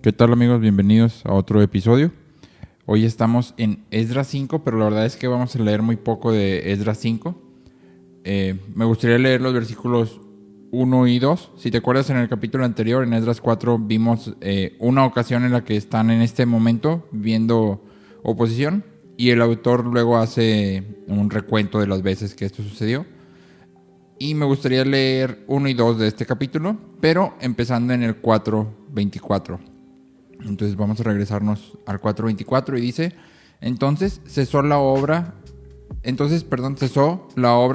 ¿Qué tal, amigos? Bienvenidos a otro episodio. Hoy estamos en Esdras 5, pero la verdad es que vamos a leer muy poco de Esdras 5. Me gustaría leer los versículos 1 y 2. Si te acuerdas, en el capítulo anterior, en Esdras 4, vimos una ocasión en la que están en este momento viendo oposición, y el autor luego hace un recuento de las veces que esto sucedió. Y me gustaría leer 1 y 2 de este capítulo, pero empezando en el 4:24. Entonces vamos a regresarnos al 4:24 y dice: cesó la obra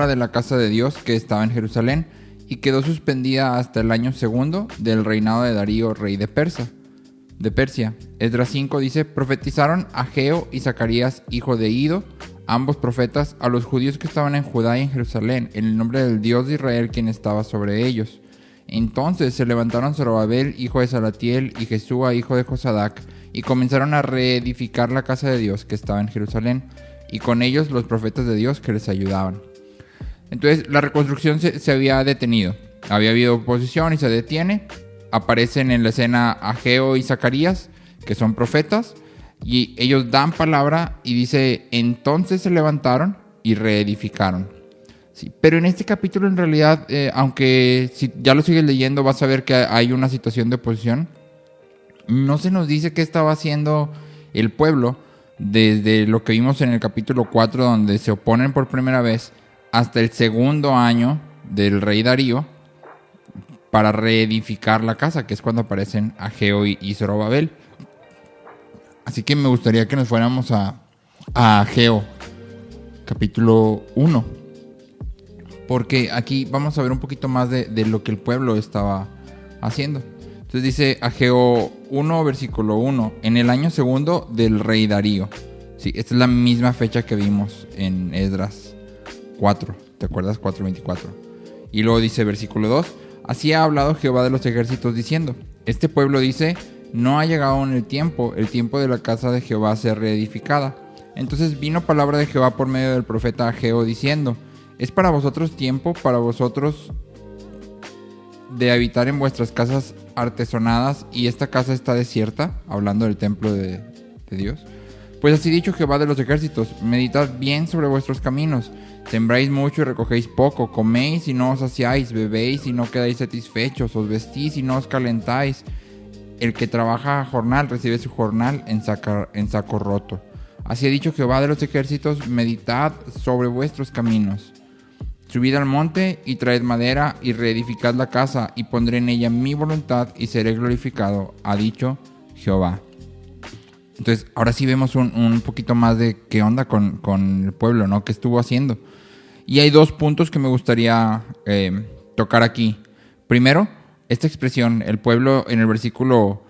de la casa de Dios que estaba en Jerusalén y quedó suspendida hasta el año segundo del reinado de Darío, rey de Persia. Esdras 5 dice: profetizaron Ageo y Zacarías, hijo de Ido, ambos profetas, a los judíos que estaban en Judá y en Jerusalén, en el nombre del Dios de Israel, quien estaba sobre ellos. Entonces se levantaron Zorobabel, hijo de Salatiel, y Jesúa, hijo de Josadac, y comenzaron a reedificar la casa de Dios que estaba en Jerusalén, y con ellos los profetas de Dios que les ayudaban. Entonces la reconstrucción se había detenido. Había habido oposición y se detiene. Aparecen en la escena Ageo y Zacarías, que son profetas, y ellos dan palabra y dice: entonces se levantaron y reedificaron. Sí, pero en este capítulo en realidad, aunque si ya lo sigues leyendo vas a ver que hay una situación de oposición, no se nos dice qué estaba haciendo el pueblo desde lo que vimos en el capítulo 4, donde se oponen por primera vez, hasta el segundo año del rey Darío para reedificar la casa, que es cuando aparecen Ageo y Zorobabel. Así que me gustaría que nos fuéramos a Ageo, capítulo 1. Porque aquí vamos a ver un poquito más de lo que el pueblo estaba haciendo. Entonces dice Ageo 1, versículo 1: en el año segundo del rey Darío. Sí, esta es la misma fecha que vimos en Esdras 4. ¿Te acuerdas? 4:24. Y luego dice versículo 2: así ha hablado Jehová de los ejércitos diciendo: este pueblo dice, no ha llegado aún el tiempo de la casa de Jehová ser reedificada. Entonces vino palabra de Jehová por medio del profeta Ageo diciendo: es para vosotros tiempo, para vosotros de habitar en vuestras casas artesonadas, y esta casa está desierta, hablando del templo de Dios. Pues así dicho Jehová de los ejércitos: meditad bien sobre vuestros caminos, sembráis mucho y recogéis poco, coméis y no os saciáis, bebéis y no quedáis satisfechos, os vestís y no os calentáis. El que trabaja a jornal recibe su jornal en saco roto. Así ha dicho Jehová de los ejércitos: meditad sobre vuestros caminos. Subid al monte y traed madera y reedificad la casa, y pondré en ella mi voluntad y seré glorificado, ha dicho Jehová. Entonces ahora sí vemos un poquito más de qué onda con el pueblo, ¿no? ¿Qué estuvo haciendo? Y hay dos puntos que me gustaría tocar aquí. Primero, esta expresión, el pueblo, en el versículo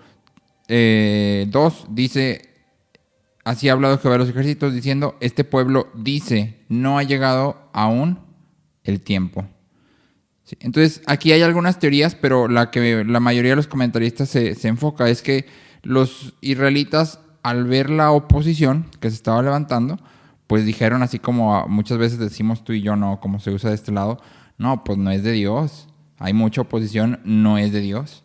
2 dice: así ha hablado Jehová de los ejércitos diciendo, este pueblo dice, no ha llegado aún el tiempo. Sí, entonces aquí hay algunas teorías, pero la que la mayoría de los comentaristas se enfoca es que los israelitas, al ver la oposición que se estaba levantando, pues dijeron, así como muchas veces decimos tú y yo, no, como se usa de este lado: no, pues no es de Dios, hay mucha oposición, no es de Dios.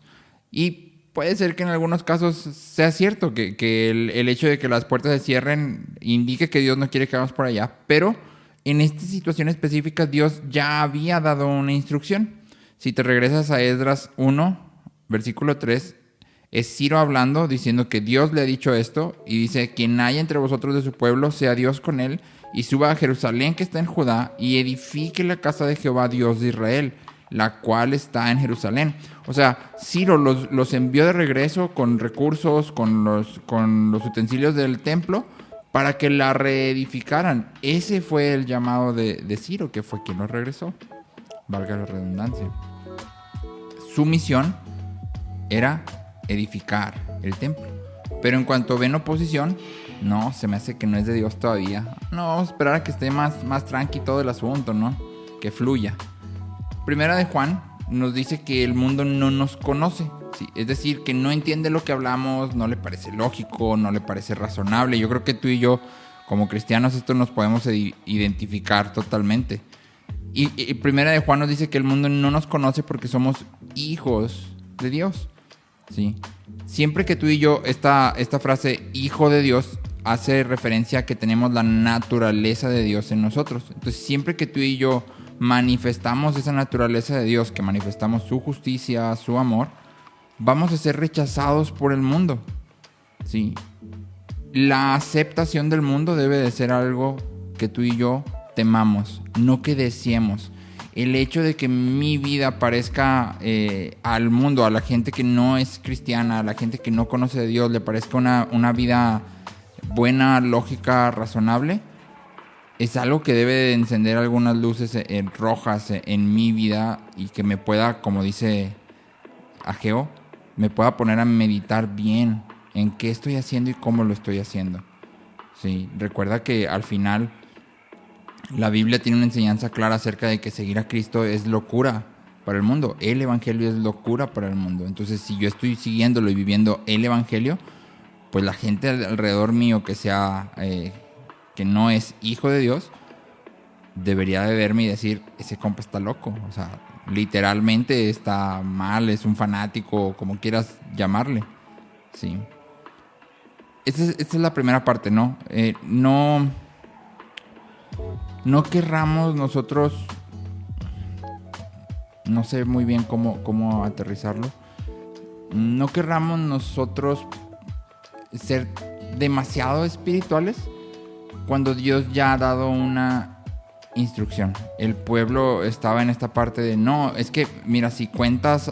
Y puede ser que en algunos casos sea cierto que el hecho de que las puertas se cierren indique que Dios no quiere que vayamos por allá, pero en esta situación específica Dios ya había dado una instrucción. Si te regresas a Esdras 1, versículo 3, es Ciro hablando, diciendo que Dios le ha dicho esto, y dice: quien haya entre vosotros de su pueblo, sea Dios con él, y suba a Jerusalén que está en Judá, y edifique la casa de Jehová Dios de Israel, la cual está en Jerusalén. O sea, Ciro los envió de regreso con recursos, con los utensilios del templo, para que la reedificaran. Ese fue el llamado de Ciro, que fue quien los regresó, valga la redundancia. Su misión era edificar el templo, pero en cuanto ven oposición, no, se me hace que no es de Dios todavía. No, vamos a esperar a que esté más tranqui todo el asunto, ¿no? Que fluya. Primera de Juan nos dice que el mundo no nos conoce. Sí, es decir, que no entiende lo que hablamos, no le parece lógico, no le parece razonable. Yo creo que tú y yo, como cristianos, esto nos podemos identificar totalmente. Y Primera de Juan nos dice que el mundo no nos conoce porque somos hijos de Dios. ¿sí? Siempre que tú y yo, esta frase hijo de Dios hace referencia a que tenemos la naturaleza de Dios en nosotros. Entonces, siempre que tú y yo manifestamos esa naturaleza de Dios, que manifestamos su justicia, su amor, vamos a ser rechazados por el mundo, ¿sí? La aceptación del mundo debe de ser algo que tú y yo temamos, no que deseemos. El hecho de que mi vida parezca al mundo, a la gente que no es cristiana, a la gente que no conoce de Dios, le parezca una vida buena, lógica, razonable, es algo que debe de encender algunas luces rojas en mi vida y que me pueda, como dice Ageo, me pueda poner a meditar bien en qué estoy haciendo y cómo lo estoy haciendo. Sí, recuerda que al final la Biblia tiene una enseñanza clara acerca de que seguir a Cristo es locura para el mundo. El Evangelio es locura para el mundo. Entonces, si yo estoy siguiéndolo y viviendo el Evangelio, pues la gente alrededor mío que no es hijo de Dios, debería de verme y decir, ese compa está loco. O sea, literalmente está mal, es un fanático, como quieras llamarle. Sí. Esta es la primera parte, ¿no? No querramos nosotros, no sé muy bien cómo aterrizarlo, no querramos nosotros ser demasiado espirituales cuando Dios ya ha dado una instrucción. El pueblo estaba en esta parte de, no, es que mira, si cuentas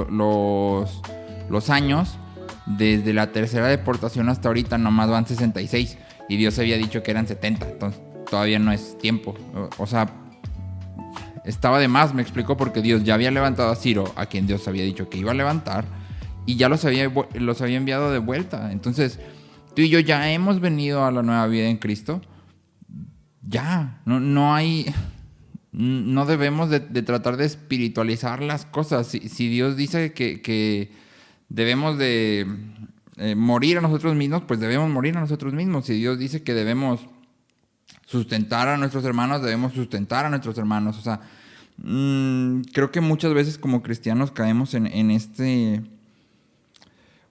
los años, desde la tercera deportación hasta ahorita nomás van 66 y Dios había dicho que eran 70, entonces todavía no es tiempo. O sea, estaba de más, me explicó, porque Dios ya había levantado a Ciro, a quien Dios había dicho que iba a levantar, y ya los había enviado de vuelta. Entonces, tú y yo ya hemos venido a la nueva vida en Cristo. Ya, no debemos de tratar de espiritualizar las cosas. Si Dios dice que debemos de morir a nosotros mismos, pues debemos morir a nosotros mismos. Si Dios dice que debemos sustentar a nuestros hermanos, debemos sustentar a nuestros hermanos. O sea, creo que muchas veces como cristianos caemos en este,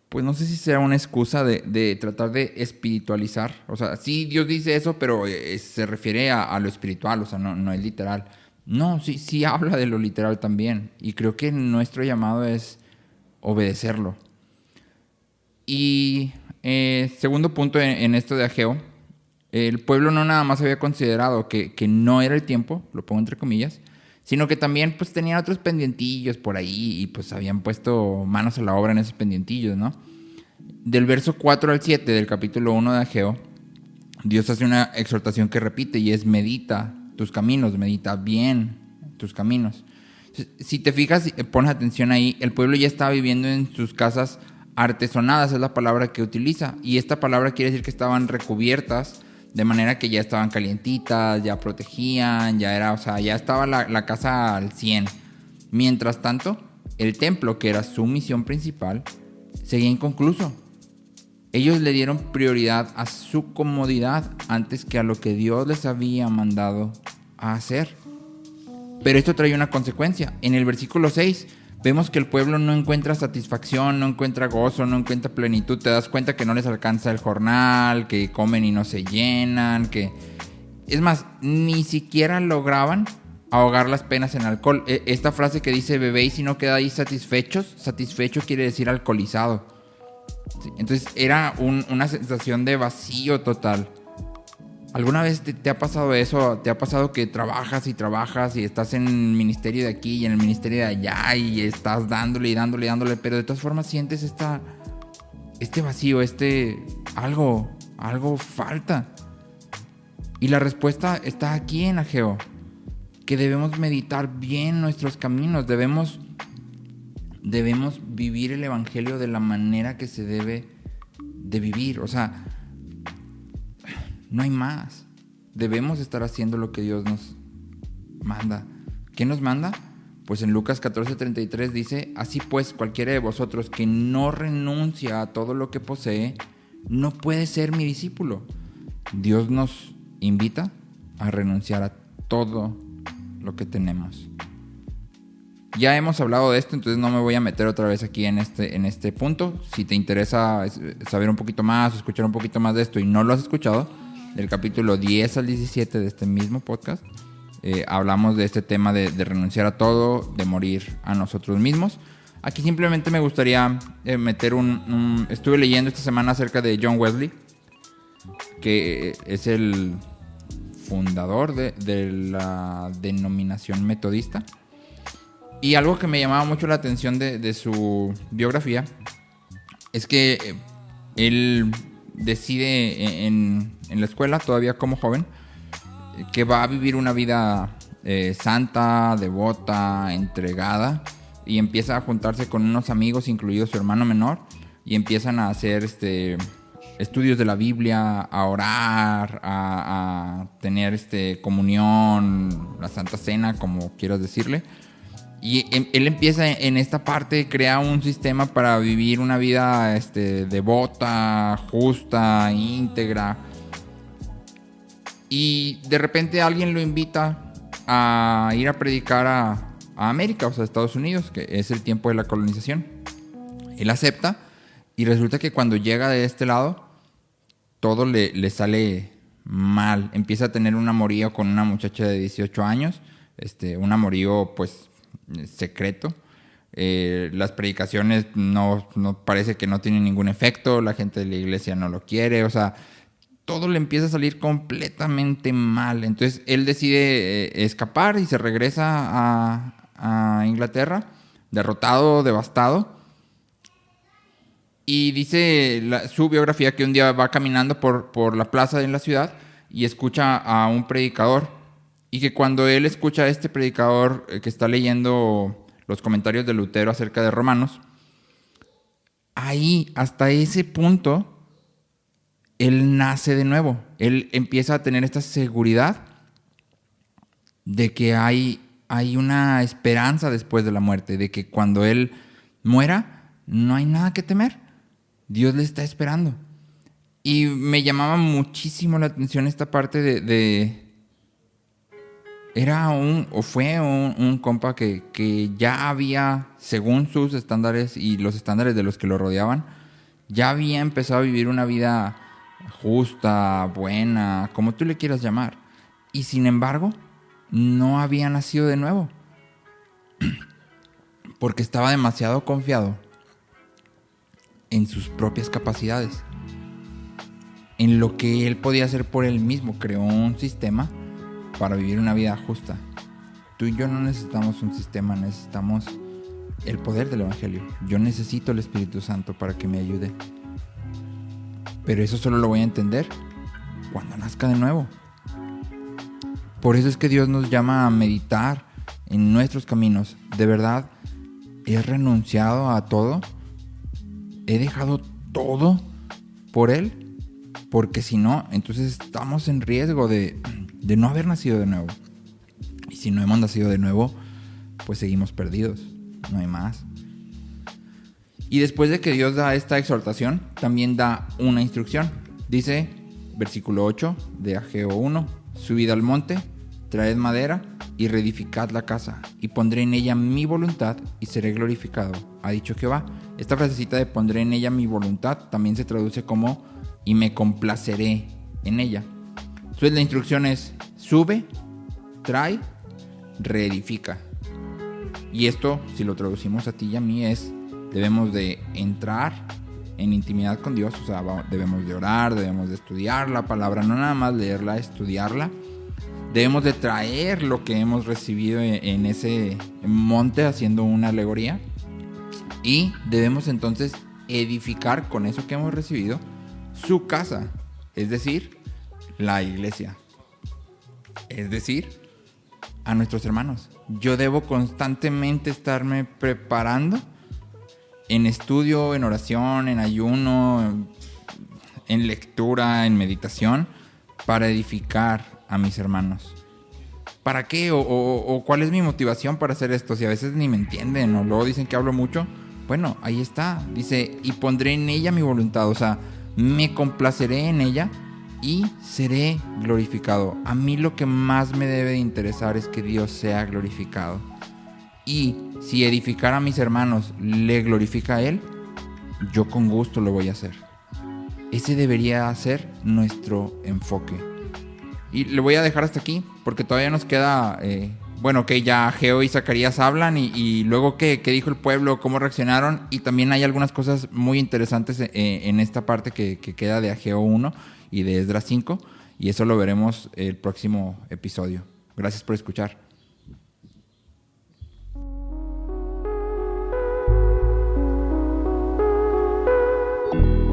pues no sé si sea una excusa de tratar de espiritualizar. O sea, sí, Dios dice eso, pero se refiere a lo espiritual, o sea, no es literal. No, sí habla de lo literal también. Y creo que nuestro llamado es obedecerlo. Y segundo punto en esto de Ageo, el pueblo no nada más había considerado que no era el tiempo, lo pongo entre comillas, sino que también pues tenían otros pendientillos por ahí y pues habían puesto manos a la obra en esos pendientillos, ¿no? Del verso 4 al 7 del capítulo 1 de Ageo, Dios hace una exhortación que repite y es: medita tus caminos, medita bien tus caminos. Si te fijas, pones atención ahí, el pueblo ya estaba viviendo en sus casas artesonadas, es la palabra que utiliza, y esta palabra quiere decir que estaban recubiertas, de manera que ya estaban calientitas, ya protegían, ya estaba la casa al 100. Mientras tanto, el templo, que era su misión principal, seguía inconcluso. Ellos le dieron prioridad a su comodidad antes que a lo que Dios les había mandado a hacer. Pero esto trae una consecuencia. En el versículo 6 vemos que el pueblo no encuentra satisfacción, no encuentra gozo, no encuentra plenitud. Te das cuenta que no les alcanza el jornal, que comen y no se llenan, que... Es más, ni siquiera lograban ahogar las penas en alcohol. Esta frase que dice bebéis y no quedáis satisfechos, satisfecho quiere decir alcoholizado. Sí, entonces era una sensación de vacío total. ¿Alguna vez te ha pasado eso? ¿Te ha pasado que trabajas y estás en el ministerio de aquí y en el ministerio de allá y estás dándole, pero de todas formas sientes este vacío, algo falta? Y la respuesta está aquí en Ageo, que debemos meditar bien nuestros caminos, debemos vivir el evangelio de la manera que se debe de vivir. O sea, no hay más. Debemos estar haciendo lo que Dios nos manda. ¿Qué nos manda? Pues en Lucas 14:33 dice: así pues, cualquiera de vosotros que no renuncia a todo lo que posee, no puede ser mi discípulo. Dios nos invita a renunciar a todo lo que tenemos. Ya hemos hablado de esto, entonces no me voy a meter otra vez aquí en este punto. Si te interesa saber un poquito más, escuchar un poquito más de esto y no lo has escuchado, del capítulo 10 al 17 de este mismo podcast, hablamos de este tema de renunciar a todo, de morir a nosotros mismos. Aquí simplemente me gustaría meter estuve leyendo esta semana acerca de John Wesley, que es el fundador de la denominación metodista. Y algo que me llamaba mucho la atención de su biografía es que él decide en la escuela, todavía como joven, que va a vivir una vida santa, devota, entregada, y empieza a juntarse con unos amigos, incluido su hermano menor, y empiezan a hacer estudios de la Biblia, a orar, a tener comunión, la Santa Cena, como quieras decirle. Y él empieza en esta parte, crea un sistema para vivir una vida devota, justa, íntegra. Y de repente alguien lo invita a ir a predicar a América, o sea, a Estados Unidos, que es el tiempo de la colonización. Él acepta y resulta que cuando llega de este lado, todo le sale mal. Empieza a tener un amorío con una muchacha de 18 años, un amorío pues secreto. Las predicaciones no parece que no tienen ningún efecto, la gente de la iglesia no lo quiere, o sea, todo le empieza a salir completamente mal. Entonces él decide escapar y se regresa a Inglaterra, derrotado, devastado. Y dice su biografía que un día va caminando por la plaza en la ciudad y escucha a un predicador. Y que cuando él escucha a este predicador que está leyendo los comentarios de Lutero acerca de Romanos, ahí, hasta ese punto, él nace de nuevo. Él empieza a tener esta seguridad de que hay una esperanza después de la muerte, de que cuando él muera, no hay nada que temer. Dios le está esperando. Y me llamaba muchísimo la atención esta parte fue un compa que ya había, según sus estándares y los estándares de los que lo rodeaban, ya había empezado a vivir una vida justa, buena, como tú le quieras llamar. Y sin embargo, no había nacido de nuevo. Porque estaba demasiado confiado en sus propias capacidades, en lo que él podía hacer por él mismo. Creó un sistema para vivir una vida justa. Tú y yo no necesitamos un sistema, necesitamos el poder del Evangelio. Yo necesito el Espíritu Santo para que me ayude. Pero eso solo lo voy a entender cuando nazca de nuevo. Por eso es que Dios nos llama a meditar en nuestros caminos. De verdad, he renunciado a todo. He dejado todo por Él. Porque si no, entonces estamos en riesgo de no haber nacido de nuevo. Y si no hemos nacido de nuevo, pues seguimos perdidos. No hay más. Y después de que Dios da esta exhortación, también da una instrucción. Dice, versículo 8 de Ageo 1, subid al monte, traed madera y reedificad la casa, y pondré en ella mi voluntad y seré glorificado, ha dicho Jehová. Esta frasecita de pondré en ella mi voluntad también se traduce como y me complaceré en ella. Entonces la instrucción es, sube, trae, reedifica. Y esto, si lo traducimos a ti y a mí, debemos de entrar en intimidad con Dios. O sea, debemos de orar, debemos de estudiar la palabra, no nada más leerla, estudiarla. Debemos de traer lo que hemos recibido en ese monte, haciendo una alegoría. Y debemos entonces edificar con eso que hemos recibido su casa, es decir, la iglesia, es decir, a nuestros hermanos. Yo debo constantemente estarme preparando en estudio, en oración, en ayuno, en lectura, en meditación, para edificar a mis hermanos. ¿Para qué? ¿O cuál es mi motivación para hacer esto? Si a veces ni me entienden o luego dicen que hablo mucho. Bueno, ahí está. Dice, y pondré en ella mi voluntad. O sea, me complaceré en ella y seré glorificado. A mí lo que más me debe de interesar es que Dios sea glorificado. y si edificar a mis hermanos le glorifica a Él, yo con gusto lo voy a hacer. Ese debería ser nuestro enfoque. Y lo voy a dejar hasta aquí porque todavía nos queda... que ya Ageo y Zacarías hablan y luego qué dijo el pueblo, cómo reaccionaron, y también hay algunas cosas muy interesantes en esta parte que queda de Ageo 1 y de Esdras 5, y eso lo veremos el próximo episodio. Gracias por escuchar.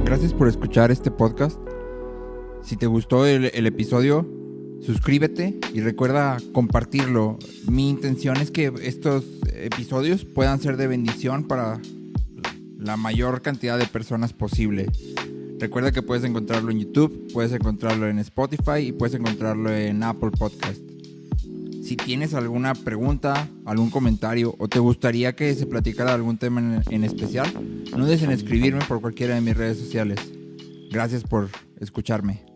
Gracias por escuchar este podcast. Si te gustó el episodio, suscríbete y recuerda compartirlo. Mi intención es que estos episodios puedan ser de bendición para la mayor cantidad de personas posible. Recuerda que puedes encontrarlo en YouTube, puedes encontrarlo en Spotify y puedes encontrarlo en Apple Podcast. Si tienes alguna pregunta, algún comentario o te gustaría que se platicara algún tema en especial, no dudes en escribirme por cualquiera de mis redes sociales. Gracias por escucharme.